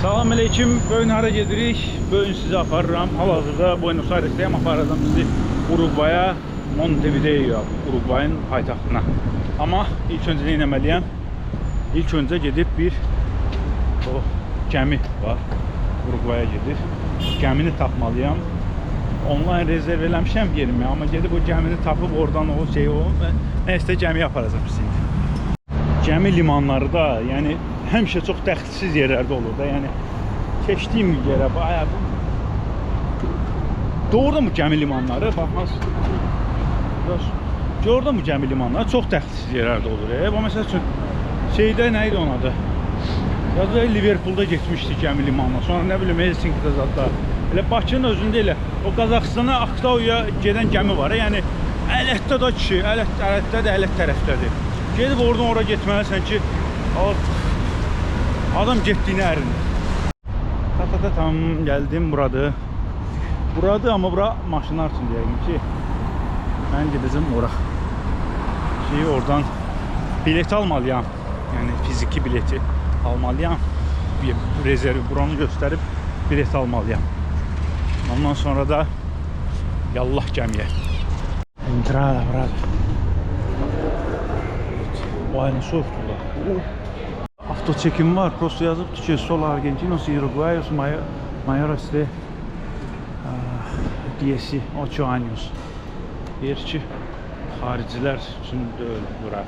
Salam aleyküm, bugün hara gedirik? Bugün sizi aparıram. Hal-hazırda Buenos Aires'teyim, aparacağım sizi Uruguay'a, Montevideo, Uruguay'ın paytaxtına. Ama ilk önce nə etməliyəm? İlk önce gedib bir gəmi var, Uruguay'a gedir. Gəmini tapmalıyam. Online rezerv eləmişəm yerimi, amma gedib o gəmini tapıb oradan o şey nəysə gəmiyə aparacağım sizi. Gəmi limanları da, yəni həmişə çox dəxilsiz yerlərdə olur da, yəni keçdiyim yerə bayağı doğrudan bu gəmi limanları baxmaz. Doğrudan bu gəmi limanları çox dəxilsiz yerlərdə olur. Bu məsəl üçün şeydə nə idi onun adı? Yazda Liverpoolda getmişdik gəmi limanına. Sonra nə bilim Helsinki'də zətdə. Elə Bakının özündə elə o Qazaxıstana Aktauya gedən gəmi var. Yəni Ələtdə də kişi, Ələtdə də Ələt tərəfdədir. Gedib oradan ora getməlisən ki, adam getdiyini ərinir. Tam geldim buradır. Buradır amma bura maşınlar üçün deyəyim ki, mən gedəcəm ora. Oradan bilet almalıyam. Yəni fiziki bileti almalıyam. Bir rezervi buranı göstərib bilet almalıyam. Ondan sonra da yallah gəmiyə. Entrada burada. Vay ne soğuktu da. Avto çekim var. Prosto yazıbdı ki Sol Argentinos Uruguayos mayores de 18 años. Deyir ki xaricilər üçün deyil bura.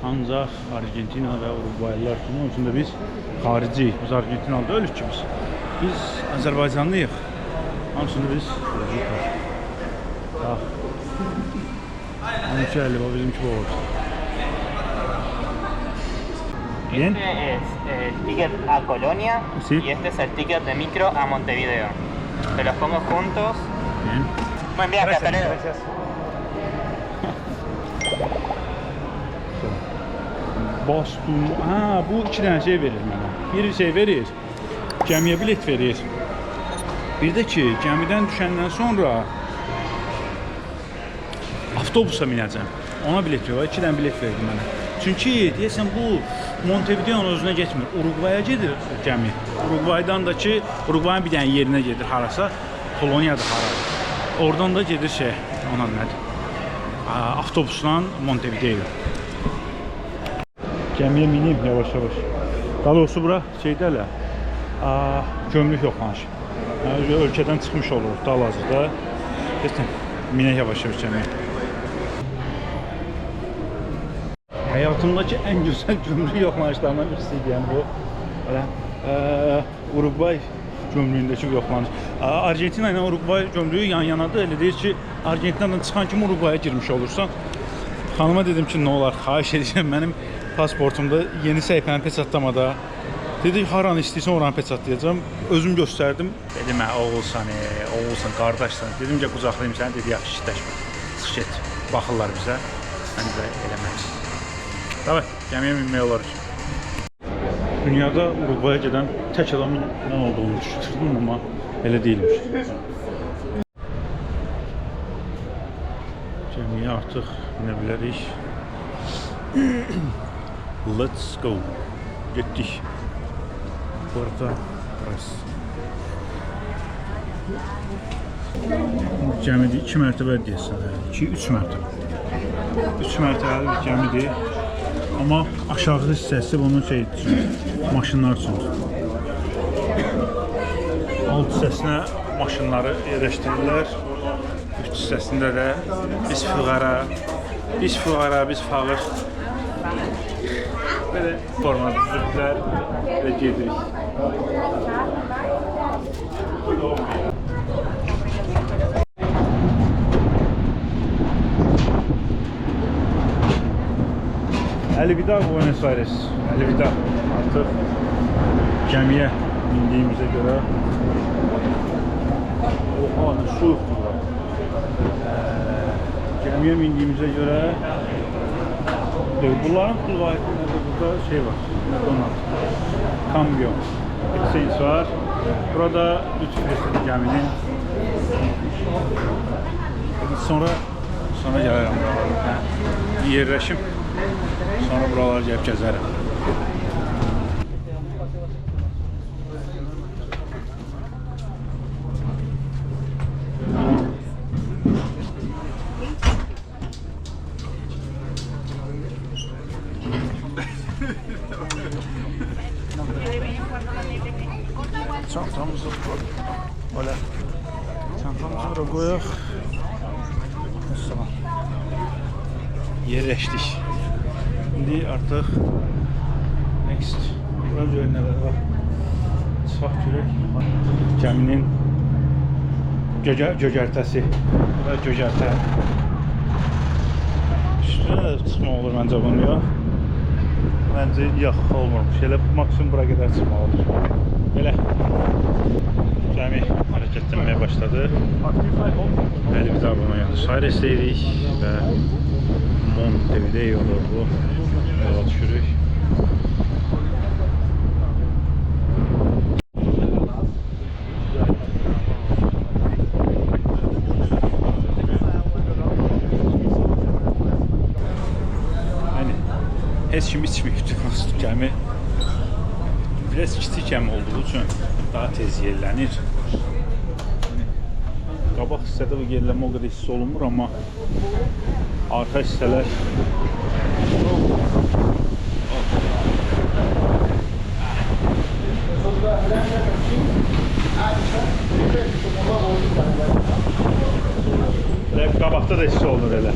Ancaq Argentina və Uruguaylılar üçün. Onun üçün də biz xariciyik. Biz Argentinalı deyilik ki biz. Biz Azərbaycanlıyıq. Onun üçün də biz bax. Onunki əli, o bizimki bu olur. Bien. Este es el ticket a Colonia, sí. Y este es el ticket de micro a Montevideo. Te los pongo juntos. Bien. Buen viaje, hasta luego. Gracias. Bastım. Bu iki dənə şey verir mənə. Bir şey verir, gəmiyə bilet verir. Bir də ki, gəmidən düşəndən sonra avtobusa minəcəm. Ona bilet verir, iki dənə bilet verdi mənə. Çünki deyəsən bu Montevideo'nun özünə getmir. Uruguay'a gedir gəmi. Uruguay'dan da ki, Uruguay'ın bir dənə yerinə gedir harasa. Polonya'da haradır. Oradan da gedir şey, ona nədir? Avtobusla Montevideo. Gəmiyə mineyim yavaş-yavaş. Daha doğrusu bura şeydə hələ gömrük yoxlanış. Ölkədən çıxmış olur hal-hazırda. Minək yavaş-yavaş gəmiyə. Hayatımdaki en güzel gömrük yoxlanışlarından birisiydi yani bu. Uruguay gömrüyündeki yoxlanış. Argentina ile Uruguay gömrüyü yan yanadır. Elə deyir ki, Argentinadan çıxan kimi Uruguay'a girmiş olursan. Xanıma dedim ki, nə olar, xahiş edəcəm mənim pasportumda yeni səhifəni peçatlamada. Dedi, haranı istəyirsən oranı peçatlayacağım. Özüm göstərdim. Dedim, oğulsan, qardaşsan. Dedim ki, qucaqlayayım səni. Dedi, yaxşı işləşmə. Çıx get, baxırlar bizə. Mən də eləməyim. Davay, gəmiyə minmək olar ki. Dünyada Uruguay'a gedən tək adamın nə olduğunu düşündüm, amma elə deyilmiş. Gəmiyə artıq minə bilərik. Let's go. Getdik. Burada burası. Gəmidə 2 mərtəbə deyəsən, 2-3 mərtəbə. 3 mərtəbəli bir gəmidir. Amma aşağı hissəsi bunun şey üçün, maşınlar üçün. Alt hissəsinə maşınları yerləşdirirlər. Üst hissəsində də biz fıqara, biz fağır. Belə forma düzüldülər və gedirik. Elvida Buenos Aires. Elvida. Artıq gəmiyə mindiyimizə görə ne soğukdur bura. Gəmiyə mindiyimizə görə bunların qulvayətində burada şey var. Kamyon. Exchange var. Burada lütfüləsədir gəminin. Sonra gələrəm. Yerləşim. Sonra buraları gəlib gəzərəm. Çantamızı böyle çantamızı buraya koyaq. Mesela yerleşdik. Şimdi artıq next. Bura görün nələr var. Çıxaq görək. Gəminin gögərtəsi. Bura gögərtə. Üstünə də çıxmaq olur məncə bunu yox. Məncə yox olmurmuş. Elə maksimum bura qədər çıxmaq olur. Belə. Gəmi hərəkətlənməyə başladı. Əlimizi abunaya Aires-dəyirik və Montevideo'dur bu. Yola düşürük. Yəni heç kim içməyibdir. Gəmi biraz kiçik gəmi olduğu üçün daha tez yerlənir. Qabaq hissədə bu yerlənmə o qədər hiss olunmur, amma arxa hissələr qabaqda da hiss olunur elə.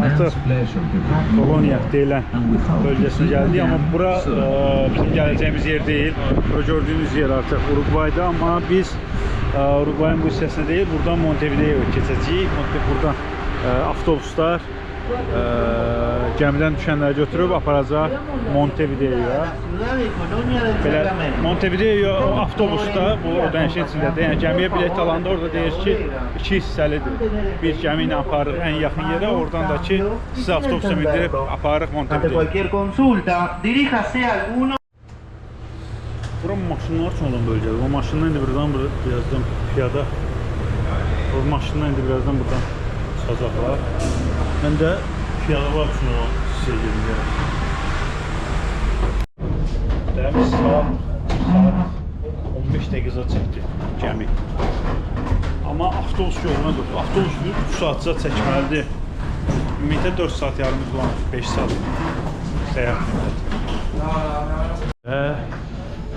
Artıq Koloniya deyilən bölgəsinə gəldik, amma bura bizim gələcəyimiz yer deyil. Bura gördüyünüz yer artıq Uruguay'da, amma biz Uruguay'ın bu hissəsinə deyil, buradan Montevideo'ya keçəcəyik. Buradan avtobuslar gəmidən düşənləri götürüb aparacaq Montevideo'ya. Belə Montevideo avtobusda bu ödənişin içindədir. Yəni gəmiyə bilet alanda orada deyir ki, 2 hissəlidir. Bir gəmi ilə aparırıq ən yaxın yerə, oradan da ki, sizi avtobusa mindirib aparırıq Montevideo'ya. Bura maşınlar üçün olan bölgədir. O maşından indi birazdan piyada. O maşından indi birazdan buradan çıxacaqlar. Mən də piyadalar üçün o hissəyə gedirəm. Dəmiz saat 15 dəqiqə çəkdi gəmi. Amma avtobus yoluna durdu. Avtobus 3 saatca çəkməlidir. Ümumiyyətlə 4 saat yarım var, 5 saat səyahət müddəti. Və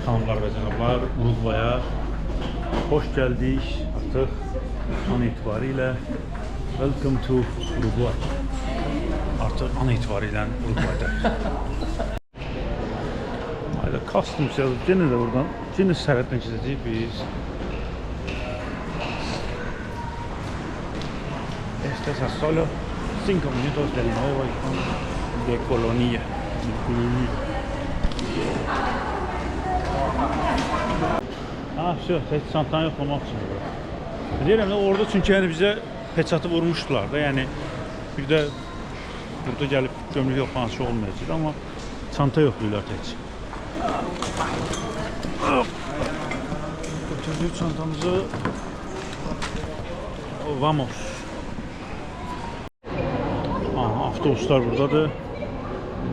xanımlar və cənablar, Uruguay'a xoş gəldik. Artıq an itibarilə welcome to Uruguay. Artıq an itibarilə Uruguay'dayıq. Ayda customs yazıb, yenə də buradan, yenə sərhəddən keçəcəyik biz. Este es a solo 5 minutos del nuevo icono de Colonia. Tək çantanı yoxlamaq üçün. Deyirəm də orada çünki yəni bizə peçatı vurmuşdular da, yəni bir də burada gəlib gömrük yoxlanışı olmayacaq, amma çanta yoxlayırlar tək. Götürdük çantamızı. Vamos. Avtobuslar buradadır.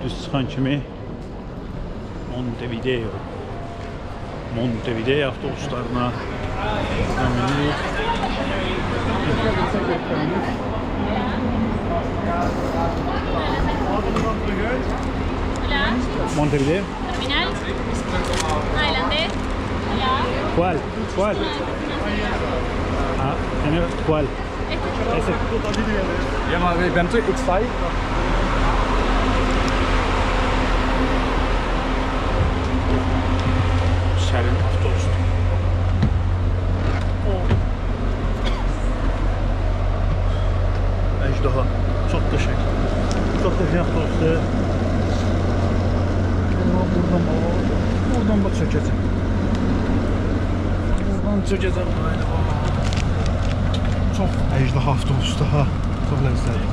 Düz çıxan kimi Montevideo avtobuslarına buradan binirik. Montevideo. Terminal. Adelante. Hola. ¿Cuál? ¿Cuál? Ese. Ja, maar je bent terug X5. Şərin avtobus. Əjdaha. Çox qəşəng. Çox qəşəng avtobusdur. Buradan bax çökəcəm. Çox əjdaha avtobusdur ha. Çox ləzzətli.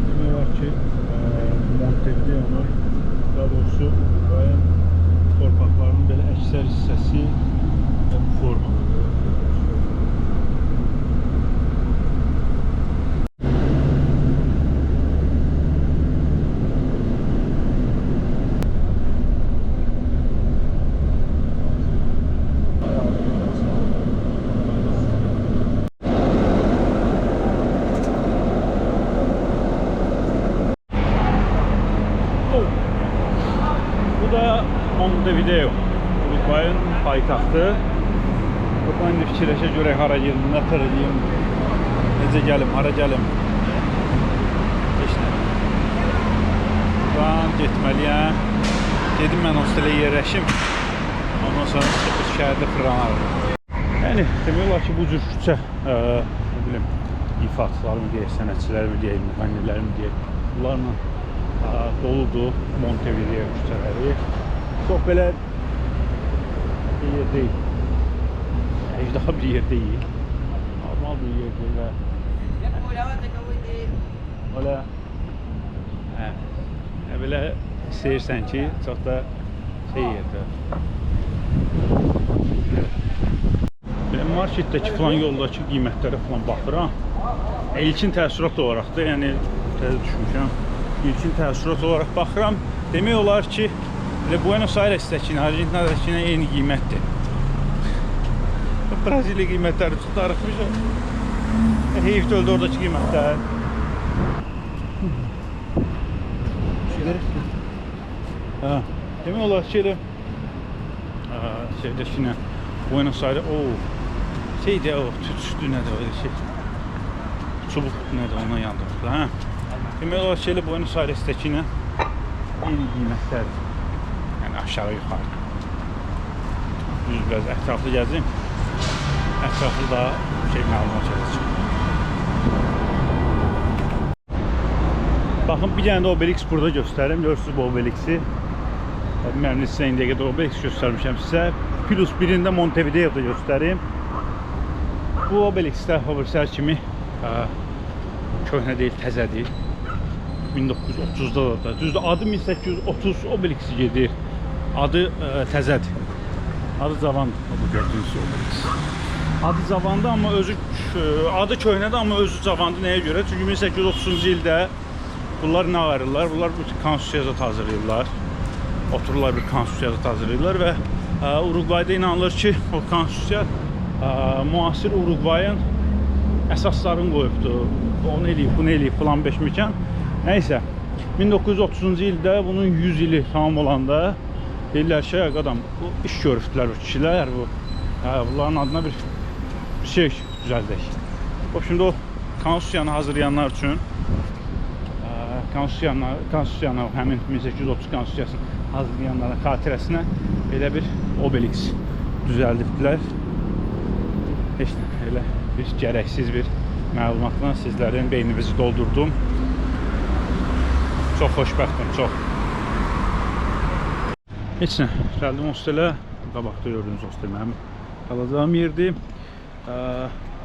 Demək var ki, Montevideo'nun, daha doğrusu Uruguay'ın torpaqlarının belə əksər hissəsi bu formada. Montevideo, Uruguayın paytaxtı. Buradan indi fikirləşə görək hara gedim, nə tər edeyim, necə gəlim, hara gəlim. Heç nə. Buradan getməliyəm. Dedim mən hostelə yerləşim. Ondan sonra çıxıb şəhərdə fırlanarım. Yəni, demək olar ki, bu cür küçə, nə bilim, ifaçılarımı deyək, sənətçilərimi deyək, müğənnilərimi deyək, bunlarla doludur Montevideo küçələri. Çox belə bir yer deyil. Əcdaha bir yer deyil. Normal bir yer deyil və öyle belə istəyirsən ki, çox da şey yerdir. Marketdəki falan yoldakı qiymətlərə falan baxıram. İlkin təəssürat olaraq da, yəni təzə düşmüşəm. İlkin təəssürat olaraq baxıram. Demək olar ki, Buenos Aires'dəkinə, Argentina'dəkinə eyni qiymətdir. Braziliya qiymətləri çox darıxmışam. Heyif öldü oradakı qiymətlər. Demək olar ki, şeydəkinə, Buenos Aires, şeydə o, tütsüdü nədir, öyle şey. Çubuq nədir, ondan yandırırlar. Demək olar ki, Buenos Aires'dəkinə eyni qiymətlərdir. Yəni aşağı yuxarı. Düz biraz ətraflı gəzim. Ətraflı da şey məlumat edəcəm. Baxın, bir dənə də Obelix burada göstərim. Görürsünüz bu Obelix'i. Bilməm, sizə indiyə qədər Obelix göstərmişəm sizə. Plus birində Montevideo'da göstərim. Bu Obelix'də Obelix'lər kimi köhnə deyil, təzə deyil. 1930'da da. Düzdür, adı 1830 Obelix'i gedir. Adı təzədir. Adı cavandır. Bu gördüyünüz Obelix. Adı cavandır, amma özü adı köhnədir, amma özü cavandır. Nəyə görə? Çünki 1830-cu ildə bunlar nə ayırırlar? Bunlar bir konstitusiyazat hazırlayırlar. Otururlar bir konstitusiyazat hazırlayırlar və Uruguayda inanılır ki, o konstitusiya müasir Uruguayın əsaslarını qoyubdur. Onu eləyib, bunu eləyib, plan 5 mükən. Nəysə, 1930-cu ildə bunun 100 ili tamam olanda deyirlər ki, qadam, bu iş görübdülər bu kişilər, bunların adına bir şey düzəldək. Şimdi o konstitusiyanı hazırlayanlar üçün konstitusiyanı, həmin 1830 konstitusiyasını hazırlayanların xatirəsinə belə bir Obelix düzəldibdilər. Heç nə, elə bir gərəksiz bir məlumatla sizlərin beyninizi doldurdum. Çox xoşbəxtəm, çox. Heç nə, gəldim hostelə. Qabaqda gördüyünüz hostel mənim qalacağım yerdir.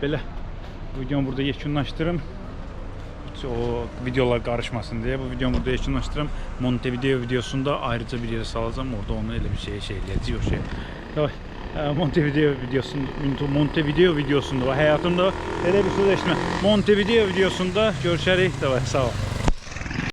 Belə videomu burada yekunlaşdırım. O videolar qarışmasın deyə bu videomu burada yekunlaşdırım. Montevideo videosunda ayrıca bir yerə salacağım. Orada onu elə bir şey eləyəcək o şey. Montevideo videosunda və həyatımda elə bir söz eşitmə. Montevideo videosunda görüşərik. Sağ ol.